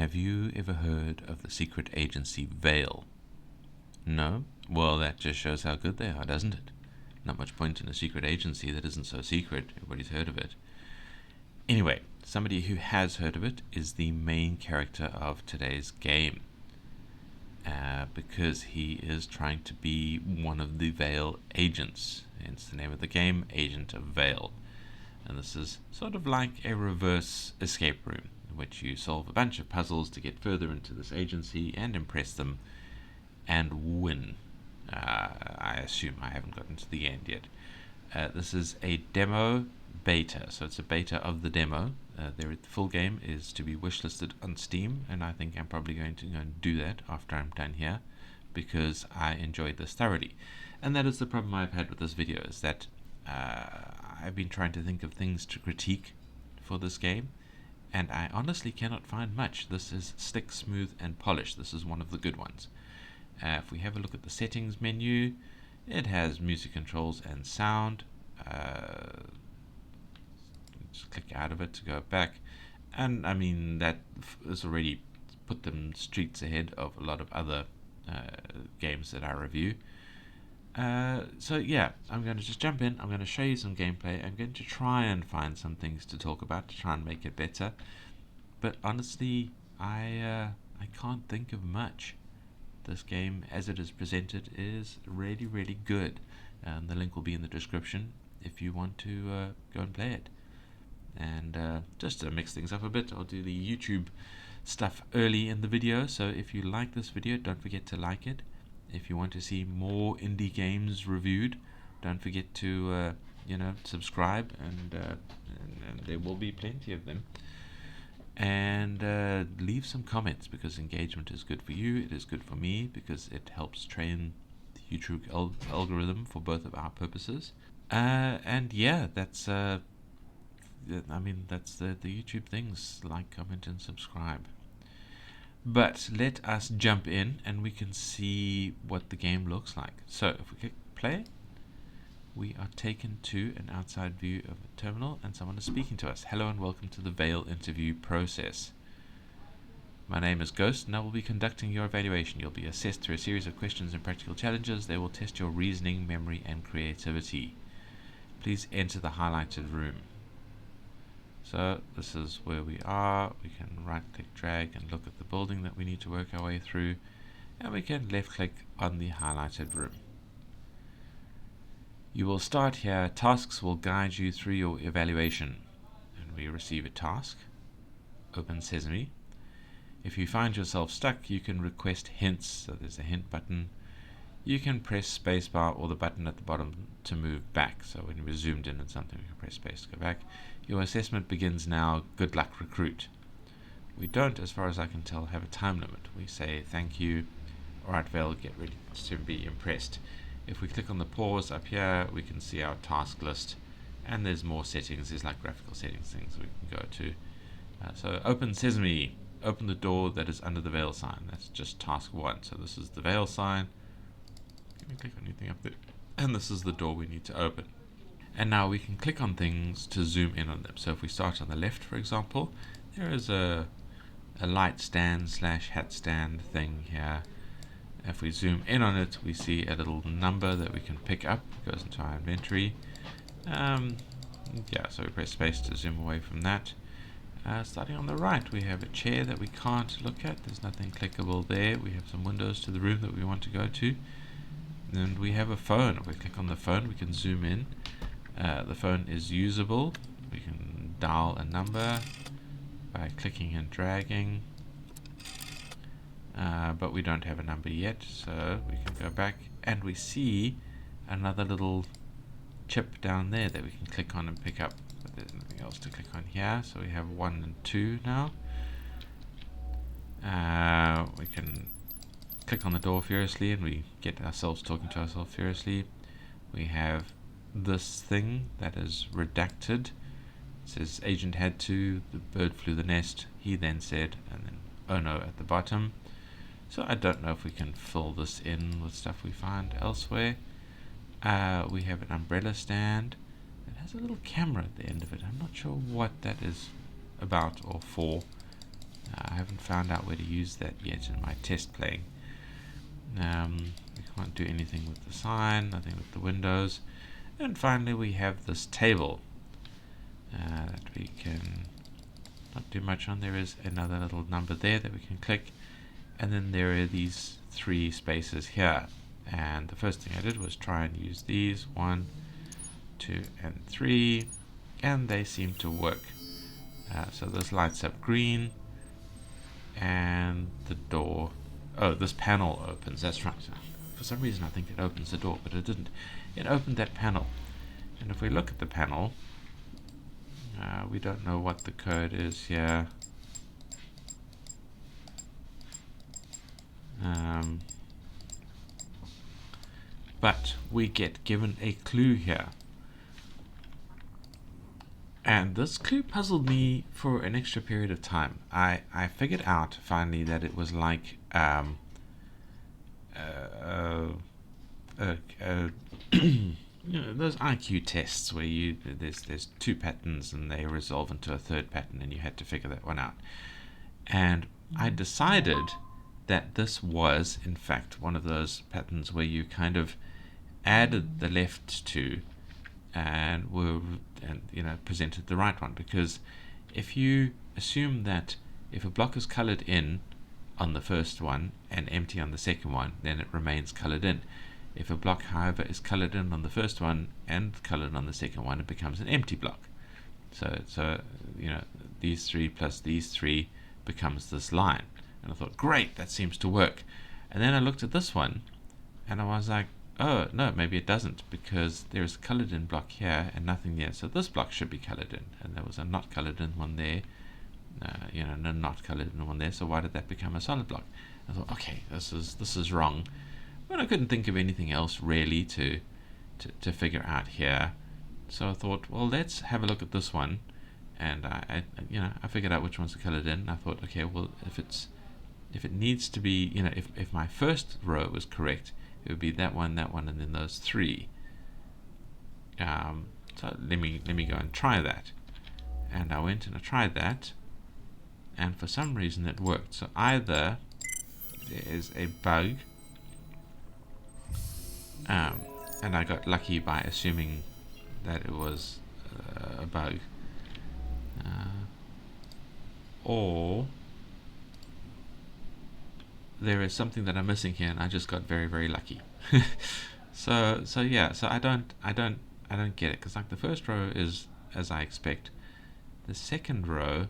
Have you ever heard of the secret agency Veil? No? Well, that just shows how good they are, doesn't it? Not much point in a secret agency that isn't so secret. Everybody's heard of it. Anyway, somebody who has heard of it is the main character of today's game. Because he is trying to be one of the Veil agents. Hence the name of the game, Agent of Veil. And this is sort of like a reverse escape room, in which you solve a bunch of puzzles to get further into this agency and impress them and win. I assume I haven't gotten to the end yet. This is a demo beta, so it's a beta of the demo. The full game is to be wishlisted on Steam, and I think I'm probably going to go and do that after I'm done here, because I enjoyed this thoroughly. And that is the problem I've had with this video, is that I've been trying to think of things to critique for this game, and I honestly cannot find much. This is slick, smooth, and polished. This is one of the good ones. If we have a look at the settings menu, it has music controls and sound. Just click out of it to go back, and I mean that has already put them streets ahead of a lot of other games that I review. So yeah, I'm going to just jump in. I'm going to show you some gameplay. I'm going to try and find some things to talk about to try and make it better, but honestly I can't think of much. This game as it is presented is really, really good. The link will be in the description if you want to go and play it. And just to mix things up a bit, I'll do the YouTube stuff early in the video, so if you like this video, don't forget to like it. If you want to see more indie games reviewed, don't forget to subscribe, and there will be plenty of them. And leave some comments, because engagement is good for you, it is good for me, because it helps train the YouTube algorithm for both of our purposes. And yeah, that's that's the YouTube things: like, comment, and subscribe. But let us jump in and we can see what the game looks like. So if we click play, we are taken to an outside view of a terminal, and someone is speaking to us. Hello and welcome to the Veil interview process. My name is Ghost, and I will be conducting your evaluation. You'll be assessed through a series of questions and practical challenges. They will test your reasoning, memory, and creativity. Please enter the highlighted room. So this is where we are. We can right click, drag, and look at the building that we need to work our way through, and we can left click on the highlighted room. You will start here. Tasks will guide you through your evaluation. And we receive a task. Open Sesame. If you find yourself stuck, you can request hints. So there's a hint button. You can press spacebar or the button at the bottom to move back. So when we're zoomed in on something, we can press space to go back. Your assessment begins now. Good luck, recruit. We don't, as far as I can tell, have a time limit. We say thank you. Alright, Veil, get ready to be impressed. If we click on the pause up here, we can see our task list, and there's more settings. There's like graphical settings things we can go to. So open Sesame. Open the door that is under the Veil sign. That's just task 1. So this is the Veil sign. Can we click on anything up there? And this is the door we need to open. And now we can click on things to zoom in on them. So if we start on the left, for example, there is a light stand / hat stand thing here. If we zoom in on it, we see a little number that we can pick up. It goes into our inventory. So we press space to zoom away from that. Starting on the right, we have a chair that we can't look at. There's nothing clickable there. We have some windows to the room that we want to go to. And we have a phone. If we click on the phone, we can zoom in. The phone is usable. We can dial a number by clicking and dragging. But we don't have a number yet, so we can go back, and we see another little chip down there that we can click on and pick up, but there's nothing else to click on here. So we have 1 and 2 now. We can click on the door furiously, and we get ourselves talking to ourselves furiously. We have this thing that is redacted. It says agent had to, the bird flew the nest, he then said, and then oh no at the bottom. So I don't know if we can fill this in with stuff we find elsewhere. We have an umbrella stand. It has a little camera at the end of it. I'm not sure what that is about or for. I haven't found out where to use that yet in my test playing. We can't do anything with the sign, nothing with the windows. And finally we have this table that we can not do much on. There is another little number there that we can click, and then there are these 3 spaces here. And the first thing I did was try and use these 1, 2, and 3, and they seem to work. So this lights up green, and the door, this panel opens. That's right. For some reason I think it opens the door, but it didn't. It opened that panel, and if we look at the panel, we don't know what the code is here. But we get given a clue here. And this clue puzzled me for an extra period of time. I figured out finally that it was like you know, those IQ tests where there's 2 patterns and they resolve into a 3rd pattern, and you had to figure that one out. And I decided that this was in fact one of those patterns where you kind of added the left 2 and presented the right one, because if you assume that if a block is colored in on the first one and empty on the second one, then it remains colored in. If a block, however, is colored in on the first one and colored on the second one, it becomes an empty block. So you know, these 3 plus these 3 becomes this line. And I thought, great, that seems to work. And then I looked at this one, and I was like, oh no, maybe it doesn't, because there is a colored in block here and nothing there. So this block should be colored in, and there was a not colored in one there, no not colored in one there. So why did that become a solid block? I thought, okay, this is wrong. But I couldn't think of anything else really to figure out here. So I thought, well, let's have a look at this one, and I figured out which ones are colored in. I thought, okay, well, if it needs to be, if my first row was correct, it would be that one, and then those 3. So let me go and try that. And I went and I tried that, and for some reason it worked. So either there is a bug, and I got lucky by assuming that it was a bug, or there is something that I'm missing here, and I just got very, very lucky. So I don't get it, because like the first row is as I expect, the second row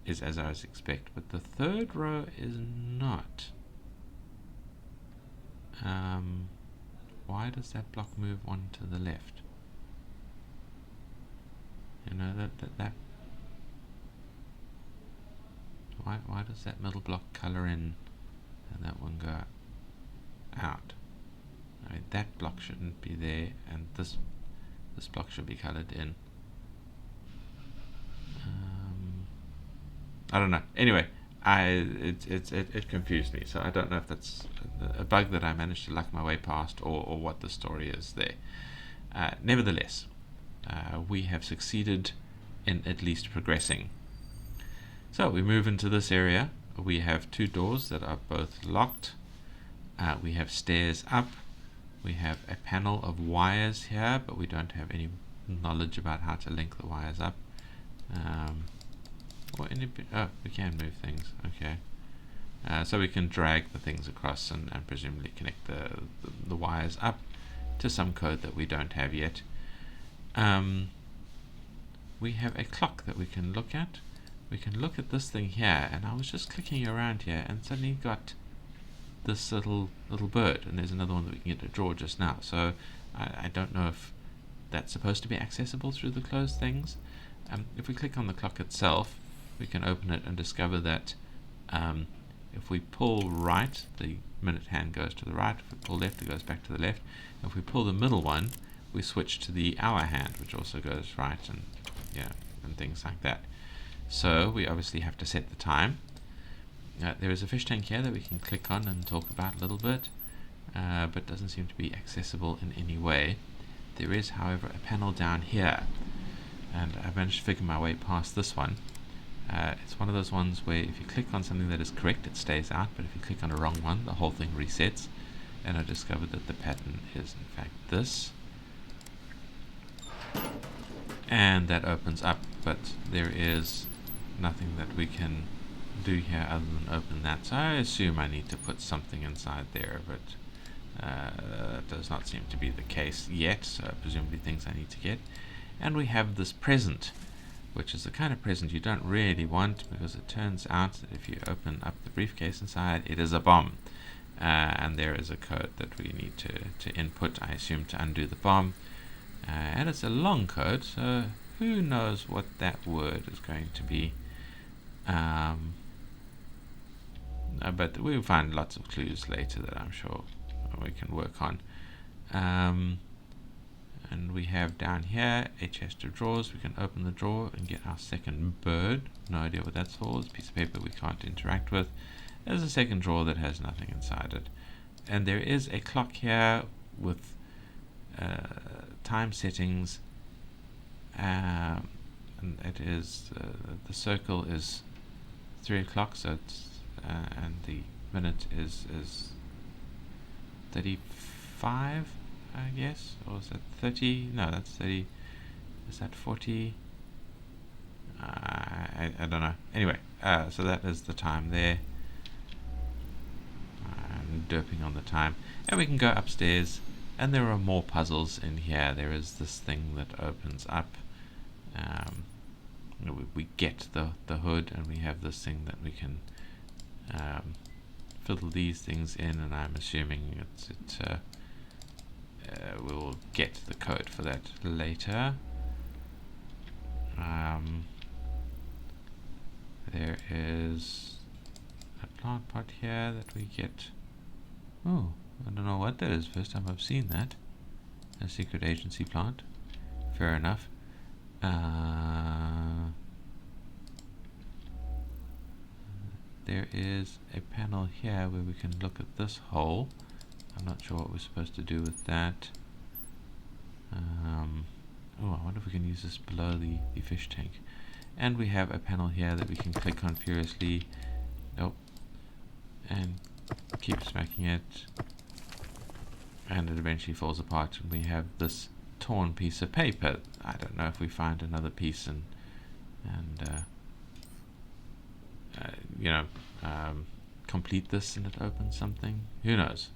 is as I expect, but the third row is not. Why does that block move 1 to the left? That why does that middle block color in and that one go out? I mean, that block shouldn't be there, and this block should be colored in. I don't know. Anyway, it confused me, so I don't know if that's a bug that I managed to luck my way past, or what the story is there. Nevertheless, we have succeeded in at least progressing. So we move into this area. We have 2 doors that are both locked. We have stairs up. We have a panel of wires here, but we don't have any knowledge about how to link the wires up. We can move things. Okay. So we can drag the things across and presumably connect the wires up to some code that we don't have yet. We have a clock that we can look at. We can look at this thing here, and I was just clicking around here and suddenly got this little bird, and there's another one that we can get to draw just now. So I don't know if that's supposed to be accessible through the closed things. If we click on the clock itself, we can open it and discover that if we pull right, the minute hand goes to the right. If we pull left, it goes back to the left. If we pull the middle one, we switch to the hour hand, which also goes right, and things like that. So we obviously have to set the time. There is a fish tank here that we can click on and talk about a little bit, but doesn't seem to be accessible in any way. There is, however, a panel down here, and I've managed to figure my way past this one. It's one of those ones where if you click on something that is correct, it stays out, but if you click on a wrong one, the whole thing resets. And I discovered that the pattern is in fact this, and that opens up, but there is nothing that we can do here other than open that. So I assume I need to put something inside there, but that does not seem to be the case yet, so presumably things I need to get. And we have this present, which is the kind of present you don't really want, because it turns out that if you open up the briefcase inside, it is a bomb. And there is a code that we need to input, I assume, to undo the bomb. And it's a long code, so who knows what that word is going to be. But we'll find lots of clues later that I'm sure we can work on. And we have down here a chest of drawers. We can open the drawer and get our second bird. No idea what that's for. It's a piece of paper we can't interact with. There's a second drawer that has nothing inside it. And there is a clock here with time settings. And it is the circle is 3 o'clock, so it's and the minute is 35, I guess, or is that 30? No, that's 30. Is that 40? I don't know. Anyway, so that is the time there. I'm derping on the time, and we can go upstairs, and there are more puzzles in here. There is this thing that opens up. We get the hood, and we have this thing that we can fiddle these things in, and I'm assuming we'll get the code for that later. There is a plant pot here that we get. Oh, I don't know what that is. First time I've seen that. A secret agency plant. Fair enough. There is a panel here where we can look at this hole. I'm not sure what we're supposed to do with that. Oh, I wonder if we can use this below the fish tank. And we have a panel here that we can click on furiously. Oh, and keep smacking it. And it eventually falls apart. And we have this torn piece of paper. I don't know if we find another piece and complete this and it opens something. Who knows?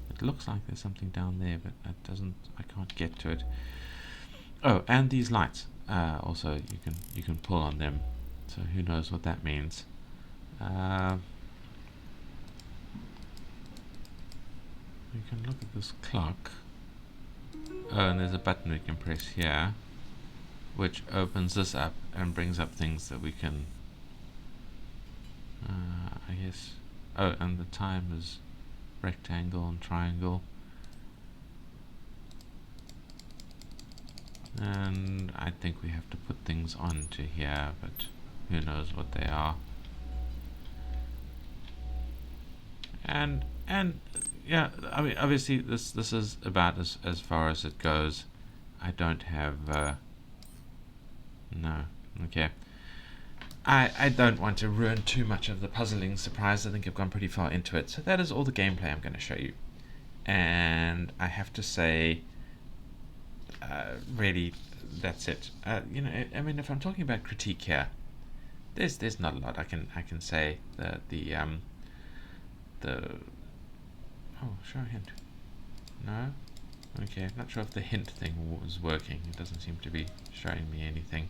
It looks like there's something down there, but I can't get to it. Oh, and these lights. Also, you can pull on them. So who knows what that means? We can look at this clock. Oh, and there's a button we can press here, which opens this up and brings up things that we can, I guess. Oh, and the time is rectangle and triangle. And I think we have to put things onto here, but who knows what they are. And yeah, I mean, obviously this is about as far as it goes. I don't have no. Okay. I don't want to ruin too much of the puzzling surprise. I think I've gone pretty far into it. So that is all the gameplay I'm going to show you. And I have to say, really, that's it. I mean, if I'm talking about critique here, there's not a lot I can say. Oh, show a hint. No? Okay, not sure if the hint thing was working. It doesn't seem to be showing me anything.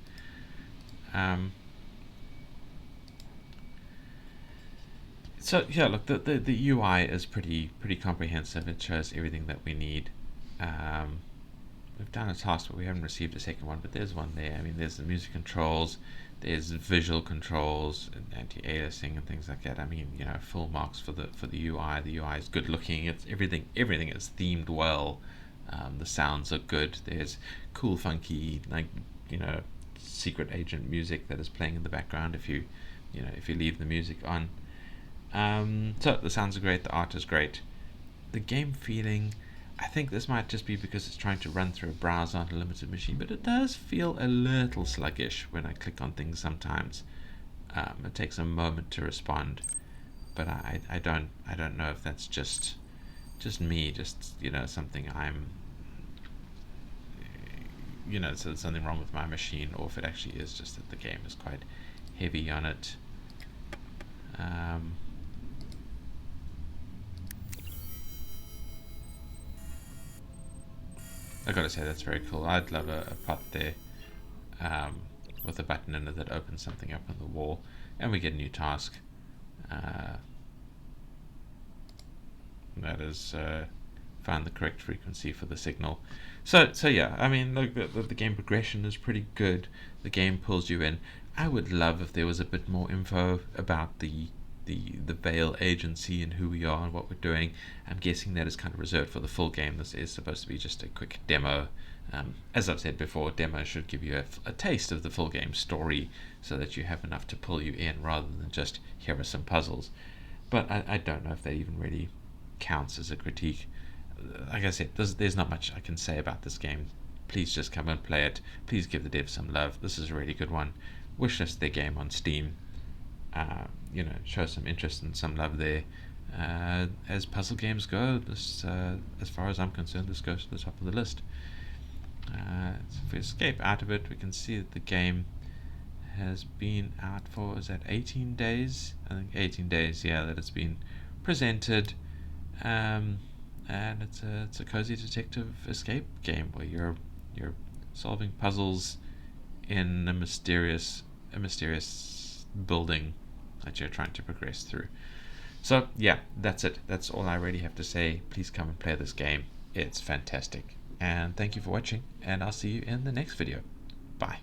So yeah, look, the UI is pretty comprehensive. It shows everything that we need. We've done a task, but we haven't received a second one. But there's one there. I mean, there's the music controls, there's visual controls, and anti-aliasing and things like that. I mean, full marks for the UI. The UI is good looking. It's everything is themed well. The sounds are good. There's cool, funky, secret agent music that is playing in the background if you leave the music on. So the sounds are great. The art is great. The game feeling, I think this might just be because it's trying to run through a browser on a limited machine, but it does feel a little sluggish when I click on things sometimes. It takes a moment to respond, but I don't know if that's just me, just something I'm so there's something wrong with my machine, or if it actually is just that the game is quite heavy on it. I gotta say, that's very cool. I'd love a pot there with a button in it that opens something up on the wall, and we get a new task. That is find the correct frequency for the signal. So yeah, I mean, look, the game progression is pretty good. The game pulls you in. I would love if there was a bit more info about the Veil agency and who we are and what we're doing. I'm guessing that is kind of reserved for the full game. This is supposed to be just a quick demo. As I've said before, demo should give you a taste of the full game story, so that you have enough to pull you in, rather than just here are some puzzles. But I don't know if that even really counts as a critique. Like I said, there's not much I can say about this game. Please just come and play it. Please give the devs some love. This is a really good one. Wishlist their game on Steam. Show some interest and some love there. As puzzle games go, this, as far as I'm concerned, this goes to the top of the list. So if we escape out of it, we can see that the game has been out for, is that 18 days? I think 18 days, yeah, that it's been presented. And it's a cozy detective escape game where you're solving puzzles in a mysterious building that you're trying to progress through. So yeah, that's it. That's all I really have to say. Please come and play this game. It's fantastic. And thank you for watching, and I'll see you in the next video. Bye.